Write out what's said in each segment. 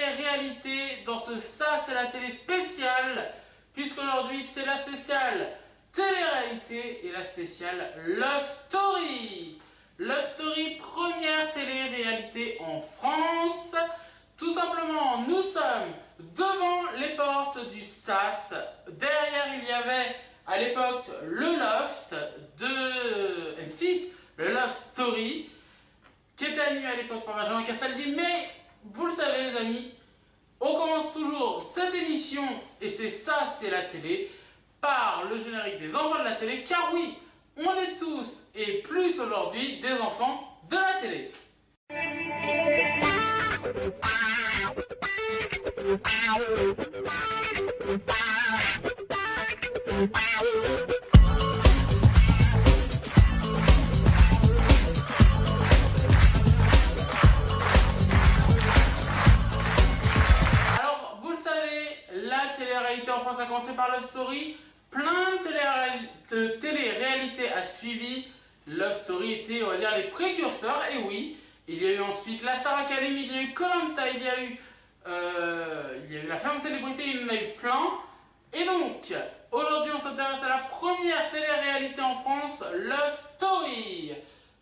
télé-réalité dans ce Ça c'est la télé spéciale, puisqu'aujourd'hui c'est la spéciale télé-réalité et la spéciale Love Story. Love Story, première télé-réalité en France. Tout simplement, nous sommes devant les portes du SAS. Derrière, il y avait à l'époque le Loft de M6, le Love Story, qui était animé à l'époque par Benjamin Castaldi. Mais vous le savez, les amis, on commence toujours cette émission, et c'est ça, c'est la télé, par le générique des enfants de la télé, car oui, on est tous, et plus aujourd'hui, des enfants de la télé. Alors, vous le savez, la télé-réalité en France a commencé par Love Story. Plein de télé-réalités a suivi. Love Story était, on va dire, les précurseurs. Et oui, il y a eu ensuite la Star Academy, il y a eu Koh-Lanta, il y a eu la Ferme Célébrité, il y en a eu plein. Et donc, aujourd'hui, on s'intéresse à la première télé-réalité en France, Love Story.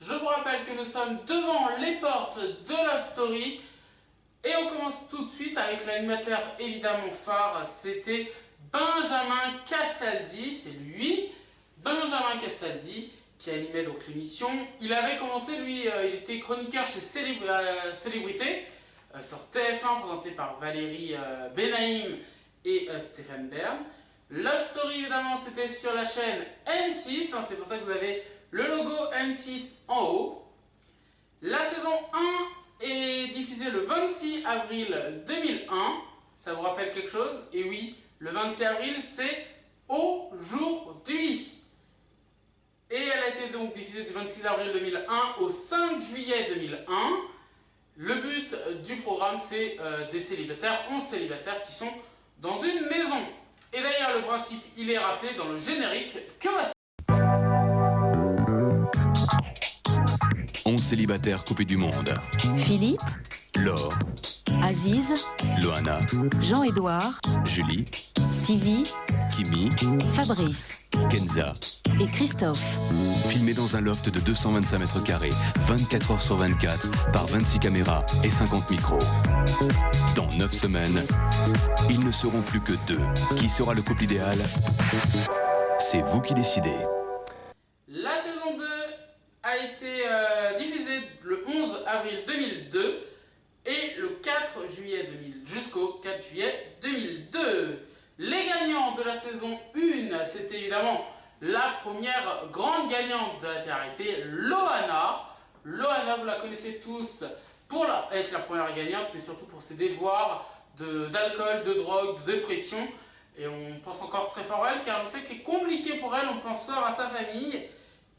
Je vous rappelle que nous sommes devant les portes de Love Story. Et on commence tout de suite avec l'animateur évidemment phare, c'était Benjamin Castaldi, c'est lui, Benjamin Castaldi, qui animait donc l'émission. Il avait commencé, lui, il était chroniqueur chez Célébrité, sur TF1, présenté par Valérie Benaïm et Stéphane Bern. Love Story, évidemment, c'était sur la chaîne M6, c'est pour ça que vous avez le logo M6 en haut. La saison 1 est diffusée le 26 avril 2001, ça vous rappelle quelque chose? Et oui, le 26 avril, c'est aujourd'hui. Et elle a été donc diffusée du 26 avril 2001 au 5 juillet 2001. Le but du programme, c'est des célibataires, 11 célibataires qui sont dans une maison. Et d'ailleurs, le principe, il est rappelé dans le générique que voici. 11 célibataires coupés du monde. Philippe, Laure, Aziz, Loana, Jean-Édouard, Julie, Sylvie, Kimi, Fabrice Kenza. et Christophe. Filmés dans un loft de 225 mètres carrés, 24 heures sur 24, par 26 caméras et 50 micros. Dans 9 semaines, ils ne seront plus que 2. Qui sera le couple idéal? C'est vous qui décidez. La saison 2 a été diffusée le 11 avril 2002 et le 4 juillet 2000 jusqu'au 4 juillet 2002. Les gagnants de la saison 1, c'était évidemment la première grande gagnante de la télé-réalité, Loana. Loana, vous la connaissez tous pour être la première gagnante, mais surtout pour ses déboires d'alcool, de drogue, de dépression. Et on pense encore très fort à elle, car je sais que c'est compliqué pour elle, on pense fort à sa famille.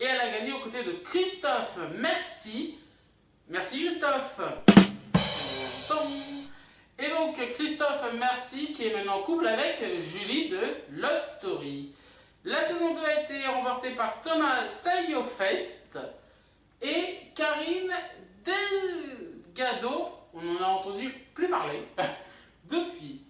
Et elle a gagné aux côtés de Christophe. Merci. Merci Christophe. Et donc Christophe Merci, qui est maintenant en couple avec Julie de Love Story. La saison 2 a été remportée par Thomas Sayofest et Karine Delgado. On n'en a entendu plus parler depuis.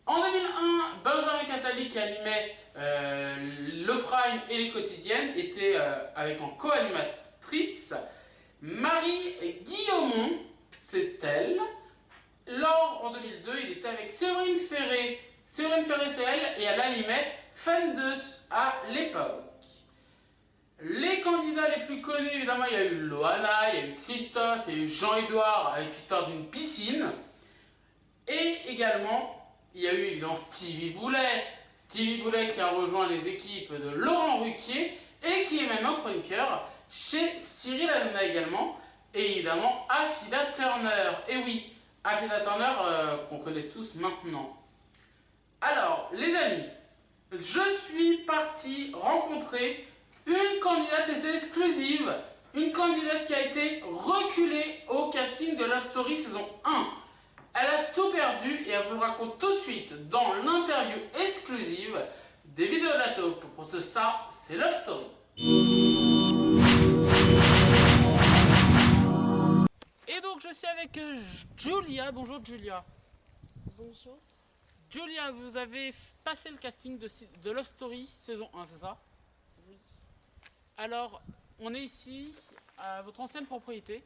En 2001, Benjamin Castaldi, qui animait le Prime et les quotidiennes, était avec en co-animatrice Marie Guillaumont, c'est elle. Laure, en 2002, il était avec Séverine Ferré. Séverine Ferré, c'est elle, et elle animait Fendus à l'époque. Les candidats les plus connus, évidemment, il y a eu Loana, il y a eu Christophe, il y a eu Jean-Édouard avec l'histoire d'une piscine. Et également, il y a eu évidemment Stevie Boulet. Stevie Boulet qui a rejoint les équipes de Laurent Ruquier et qui est maintenant chroniqueur chez Cyril Hanouna également. Et évidemment, Affida Turner. Et oui, Affida Turner qu'on connaît tous maintenant. Alors, les amis, je suis parti rencontrer une candidate, et c'est exclusive, une candidate qui a été reculée au casting de Love Story saison 1. Elle a tout perdu et elle vous le raconte tout de suite dans l'interview exclusive des vidéos de la taupe. Pour ce ça, c'est Love Story. Et donc je suis avec Julia. Bonjour Julia. Bonjour. Julia, vous avez passé le casting de Love Story saison 1, c'est ça? Oui. Alors, on est ici à votre ancienne propriété.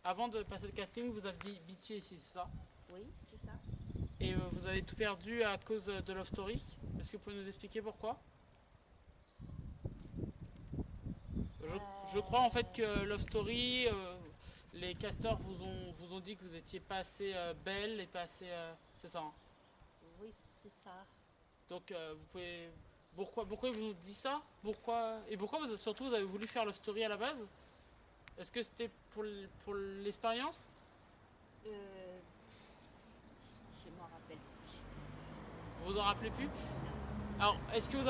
Avant de passer le casting, vous habitiez ici, c'est ça? Oui, c'est ça. Et vous avez tout perdu à cause de Love Story. Est-ce que vous pouvez nous expliquer pourquoi? Je crois en fait que Love Story, les casteurs vous ont dit que vous n'étiez pas assez belle et pas assez... c'est ça, hein? Oui, c'est ça. Donc vous pouvez... Pourquoi ils vous ont dit ça? Pourquoi surtout vous avez voulu faire Love Story à la base? Est-ce que c'était pour l'expérience? Je m'en rappelle plus. Vous vous en rappelez plus? Alors, est-ce que vous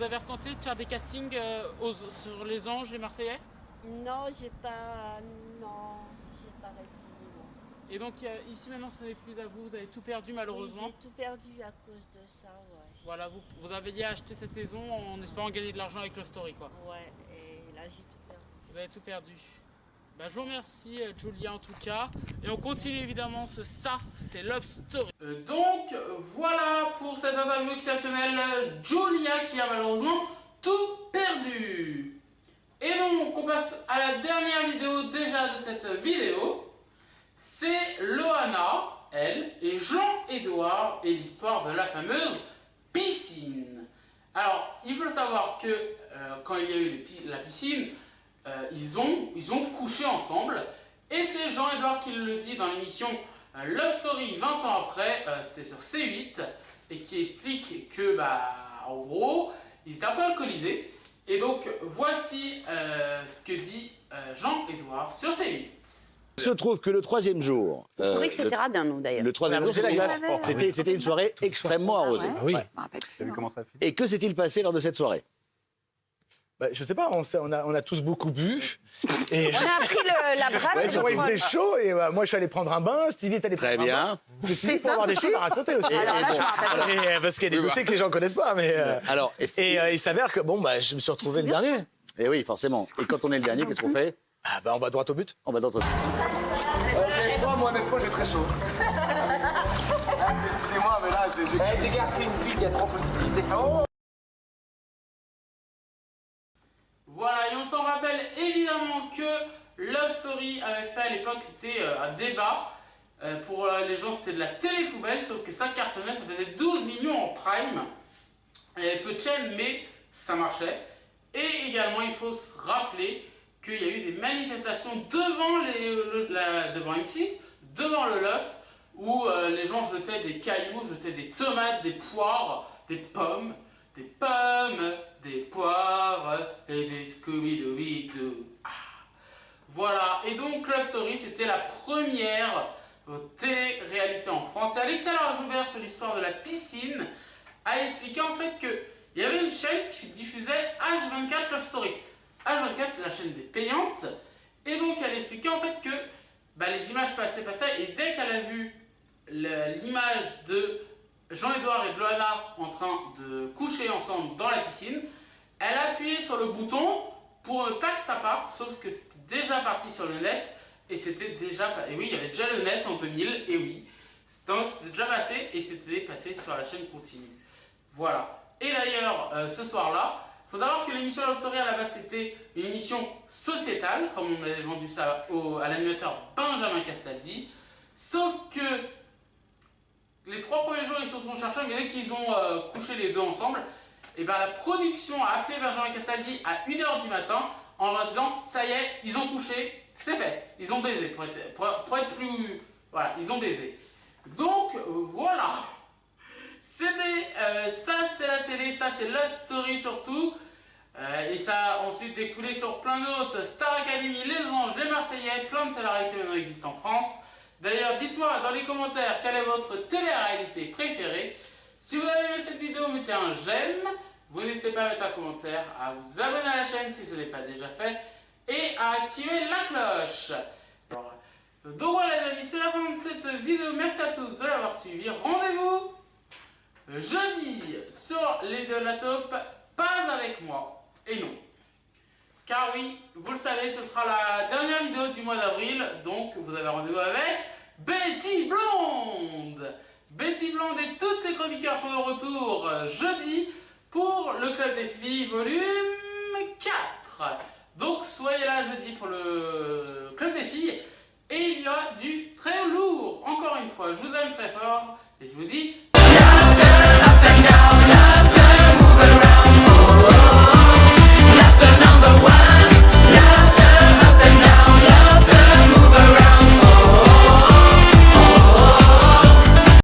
avez retenté de faire des castings sur les Anges, les Marseillais? Non, j'ai pas réussi. Non. Et donc ici maintenant ce n'est plus à vous, vous avez tout perdu malheureusement. Oui, j'ai tout perdu à cause de ça, ouais. Voilà, vous avez dit acheter cette maison en espérant gagner de l'argent avec Love Story, quoi. Ouais, et là j'ai tout perdu. Vous avez tout perdu. Bah, je vous remercie Julia en tout cas. Et on continue évidemment ça c'est Love Story. Donc voilà pour cette interview exceptionnelle. Julia qui a malheureusement tout perdu. Et donc on passe à la dernière vidéo déjà de cette vidéo. C'est Loana, elle, et Jean-Édouard et l'histoire de la fameuse piscine. Alors il faut savoir que quand il y a eu la piscine, ils ont couché ensemble et c'est Jean-Édouard qui le dit dans l'émission Love Story 20 ans après, c'était sur C8 et qui explique que en gros ils étaient un peu alcoolisés et donc voici ce que dit Jean-Édouard sur C8. Il se trouve que le troisième jour, Vous trouvez que c'était radin, nous, d'ailleurs. le troisième jour, c'était une soirée extrêmement arrosée. Ouais. Oui. Ouais, je m'en rappelle plus, non. Comment ça fait? Et que s'est-il passé lors de cette soirée? Je sais pas, on a tous beaucoup bu. Et... On a appris la brasse. il faisait chaud et moi je suis allé prendre un bain, Stevie est allé prendre Très un bien. bain. Je suis pour avoir des choses à raconter aussi. Alors là, je m'en rappelle. Et, parce qu'il y a des dossiers que les gens connaissent pas. Mais, Alors, il s'avère que je me suis retrouvé le dernier. Et oui, forcément. Et quand on est le dernier, qu'est-ce qu'on fait? On va droit au but. On va dans notre... J'ai froid, moi honnêtement j'ai très chaud. Excusez-moi, mais là j'ai... Les gars, c'est une ville, il y a trop de possibilités. Oh. Voilà, et on s'en rappelle évidemment que Love Story avait fait à l'époque, c'était un débat. Pour les gens, c'était de la télé-poubelle, sauf que ça cartonnait, ça faisait 12 millions en prime. Il y avait peu de chaînes, mais ça marchait. Et également, il faut se rappeler qu'il y a eu des manifestations devant M6, devant le Loft, où les gens jetaient des cailloux, jetaient des tomates, des poires, des pommes, des poires et des Scooby-Dooby-Doo. Voilà, et donc Love Story, c'était la première télé-réalité en France. Et Alexia Laroche-Joubert, sur l'histoire de la piscine, a expliqué en fait qu'il y avait une chaîne qui diffusait H24 Love Story. H24, la chaîne des payantes, et donc elle expliquait en fait que les images passaient, et dès qu'elle a vu l'image de Jean-Édouard et de Loana en train de coucher ensemble dans la piscine, elle a appuyé sur le bouton pour ne pas que ça parte, sauf que c'était déjà parti sur le net, et oui, il y avait déjà le net en 2000, et oui, donc c'était déjà passé, et c'était passé sur la chaîne continue. Voilà. Et d'ailleurs, ce soir-là, il faut savoir que l'émission Love Story à la base c'était une émission sociétale, comme on avait vendu ça à l'animateur Benjamin Castaldi, sauf que les 3 premiers jours ils se sont cherchés, mais dès qu'ils ont couché les deux ensemble, et la production a appelé Benjamin Castaldi à 1h du matin en leur disant ça y est, ils ont couché, c'est fait, ils ont baisé, pour être plus... Voilà, ils ont baisé. Donc voilà. C'était ça c'est la télé, ça c'est Love Story surtout, et ça a ensuite découlé sur plein d'autres, Star Academy, Les Anges, Les Marseillais, plein de télé-réalités maintenant existent en France. D'ailleurs dites-moi dans les commentaires quelle est votre télé-réalité préférée. Si vous avez aimé cette vidéo, mettez un j'aime, vous n'hésitez pas à mettre un commentaire, à vous abonner à la chaîne si ce n'est pas déjà fait, et à activer la cloche. Donc voilà les amis, c'est la fin de cette vidéo, merci à tous de l'avoir suivi, rendez-vous jeudi sur les de la taupe, pas avec moi, et non. Car oui, vous le savez, ce sera la dernière vidéo du mois d'avril, donc vous avez rendez-vous avec Betty Blonde. Betty Blonde et toutes ses chroniqueurs sont de retour jeudi pour le Club des filles volume 4. Donc soyez là jeudi pour le Club des filles et il y a du très lourd. Encore une fois, je vous aime très fort et je vous dis...